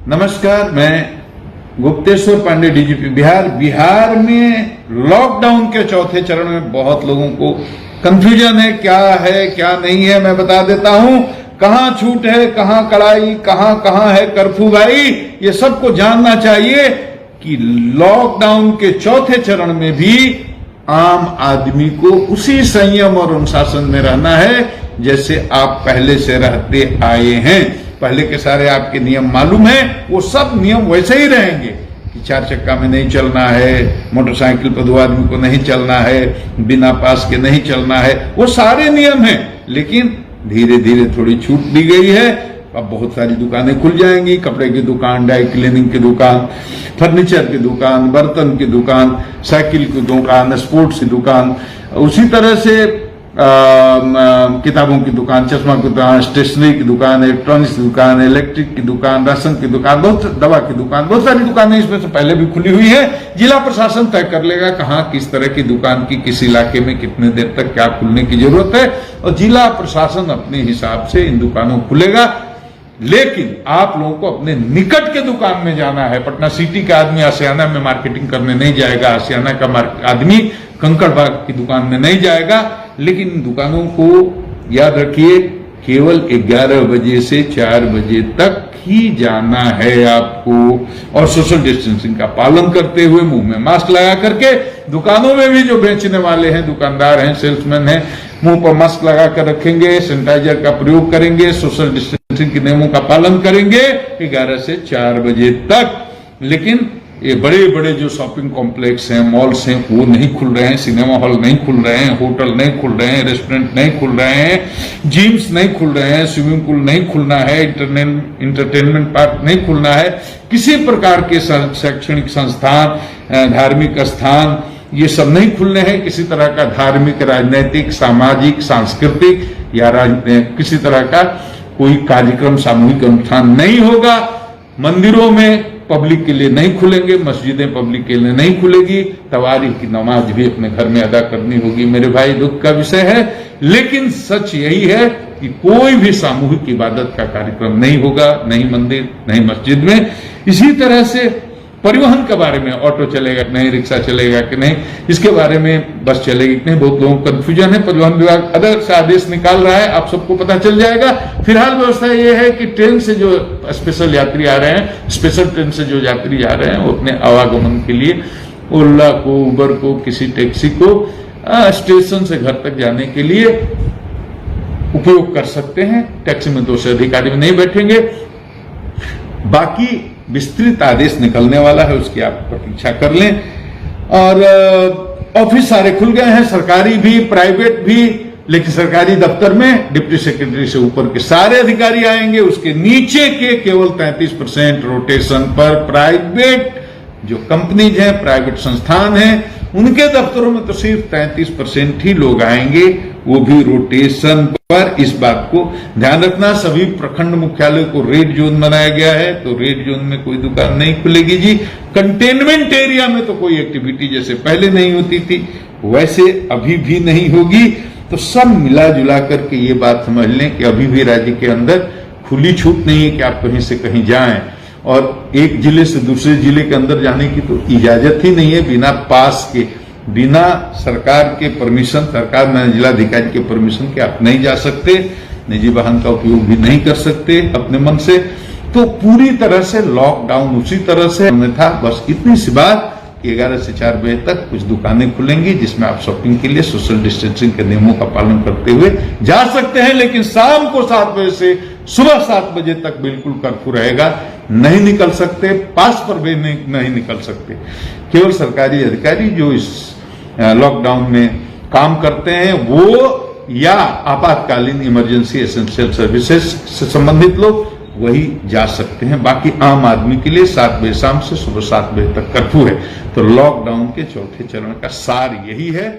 नमस्कार, मैं गुप्तेश्वर पांडे, डीजीपी बिहार। बिहार में लॉकडाउन के चौथे चरण में बहुत लोगों को कंफ्यूजन है, क्या है क्या नहीं है। मैं बता देता हूं कहां छूट है, कहां कड़ाई, कहां कहां है कर्फ्यू भाई। ये सबको जानना चाहिए कि लॉकडाउन के चौथे चरण में भी आम आदमी को उसी संयम और अनुशासन में रहना है जैसे आप पहले से रहते आए हैं। पहले के सारे आपके नियम मालूम है, वो सब नियम वैसे ही रहेंगे कि 4 चक्का में नहीं चलना है, मोटरसाइकिल पर 2 आदमी को नहीं चलना है, बिना पास के नहीं चलना है, वो सारे नियम हैं। लेकिन धीरे धीरे थोड़ी छूट दी गई है। अब बहुत सारी दुकानें खुल जाएंगी, कपड़े की दुकान, ड्राई क्लीनिंग की दुकान, फर्नीचर की दुकान, बर्तन की दुकान, साइकिल की दुकान, स्पोर्ट्स की दुकान, उसी तरह से किताबों की दुकान, चश्मा की दुकान, स्टेशनरी की दुकान, इलेक्ट्रॉनिक्स की दुकान, इलेक्ट्रिक की दुकान, राशन की दुकान, बहुत दवा की दुकान, बहुत सारी दुकानें इसमें से पहले भी खुली हुई है। जिला प्रशासन तय कर लेगा कहाँ किस तरह की दुकान की किस इलाके में कितने देर तक क्या खुलने की जरूरत है, और जिला प्रशासन अपने हिसाब से इन दुकानों को खुलेगा। लेकिन आप लोगों को अपने निकट के दुकान में जाना है। पटना सिटी का आदमी आसियाना में मार्केटिंग करने नहीं जाएगा, आसियाना का आदमी कंकड़बाग की दुकान में नहीं जाएगा। लेकिन दुकानों को याद रखिए, केवल 11 बजे से 4 बजे तक ही जाना है आपको, और सोशल डिस्टेंसिंग का पालन करते हुए, मुंह में मास्क लगा करके। दुकानों में भी जो बेचने वाले हैं, दुकानदार हैं, सेल्समैन हैं, मुंह पर मास्क लगा कर रखेंगे, सैनिटाइजर का प्रयोग करेंगे, सोशल डिस्टेंसिंग के नियमों का पालन करेंगे 11 से 4 बजे तक। लेकिन ये बड़े बड़े जो शॉपिंग कॉम्प्लेक्स हैं, मॉल्स हैं, वो नहीं खुल रहे हैं, सिनेमा हॉल नहीं खुल रहे हैं, होटल नहीं खुल रहे हैं, रेस्टोरेंट नहीं खुल रहे हैं, जिम्स नहीं खुल रहे हैं, स्विमिंग पूल नहीं खुलना है, इंटरटेनमेंट पार्क नहीं खुलना है, किसी प्रकार के शैक्षणिक संस्थान, धार्मिक स्थान, ये सब नहीं खुलने हैं। किसी तरह का धार्मिक, राजनैतिक, सामाजिक, सांस्कृतिक या किसी तरह का कोई कार्यक्रम, सामूहिक अनुष्ठान नहीं होगा। मंदिरों में पब्लिक के लिए नहीं खुलेंगे, मस्जिदें पब्लिक के लिए नहीं खुलेगी, तवारीख की नमाज भी अपने घर में अदा करनी होगी। मेरे भाई, दुख का विषय है, लेकिन सच यही है कि कोई भी सामूहिक इबादत का कार्यक्रम नहीं होगा, नहीं मंदिर, नहीं मस्जिद में। इसी तरह से परिवहन के बारे में, ऑटो चलेगा कि नहीं, रिक्शा चलेगा कि नहीं, इसके बारे में, बस चलेगी कि नहीं, बहुत लोगों को कंफ्यूजन है। परिवहन विभाग अलग से आदेश निकाल रहा है, आप सबको पता चल जाएगा। फिलहाल व्यवस्था ये है कि ट्रेन से जो स्पेशल यात्री आ रहे हैं, स्पेशल ट्रेन से जो यात्री आ रहे हैं, वो अपने आवागमन के लिए ओला को, उबर को, किसी टैक्सी को स्टेशन से घर तक जाने के लिए उपयोग कर सकते हैं। टैक्सी में 2 से अधिक आदमी नहीं बैठेंगे। बाकी विस्तृत आदेश निकलने वाला है, उसकी आप प्रतीक्षा कर लें। और ऑफिस सारे खुल गए हैं, सरकारी भी, प्राइवेट भी। लेकिन सरकारी दफ्तर में डिप्टी सेक्रेटरी से ऊपर के सारे अधिकारी आएंगे, उसके नीचे के केवल 33% रोटेशन पर। प्राइवेट जो कंपनीज हैं, प्राइवेट संस्थान हैं, उनके दफ्तरों में तो सिर्फ 33% ही लोग आएंगे, वो भी रोटेशन पर। इस बात को ध्यान रखना। सभी प्रखंड मुख्यालय को रेड जोन बनाया गया है, तो रेड जोन में कोई दुकान नहीं खुलेगी जी। कंटेनमेंट एरिया में तो कोई एक्टिविटी जैसे पहले नहीं होती थी, वैसे अभी भी नहीं होगी। तो सब मिला जुला करके ये बात समझ लें कि अभी भी राज्य के अंदर खुली छूट नहीं है कि आप कहीं से कहीं जाएं, और एक जिले से दूसरे जिले के अंदर जाने की तो इजाजत ही नहीं है बिना पास के, बिना सरकार के परमिशन, सरकार में जिलाधिकारी के परमिशन के आप नहीं जा सकते। निजी वाहन का उपयोग भी नहीं कर सकते अपने मन से। तो पूरी तरह से लॉकडाउन उसी तरह से था। बस इतनी सी बात कि 11 से 4 बजे तक कुछ दुकानें खुलेंगी जिसमें आप शॉपिंग के लिए सोशल डिस्टेंसिंग के नियमों का पालन करते हुए जा सकते हैं। लेकिन शाम को 7 बजे से सुबह 7 बजे तक बिल्कुल कर्फ्यू रहेगा। नहीं निकल सकते, पास पर भी नहीं निकल सकते। केवल सरकारी अधिकारी जो इस लॉकडाउन में काम करते हैं वो, या आपातकालीन इमरजेंसी एसेंशियल सर्विसेज से संबंधित लोग, वही जा सकते हैं। बाकी आम आदमी के लिए 7 बजे शाम से सुबह 7 बजे तक कर्फ्यू है। तो लॉकडाउन के चौथे चरण का सार यही है।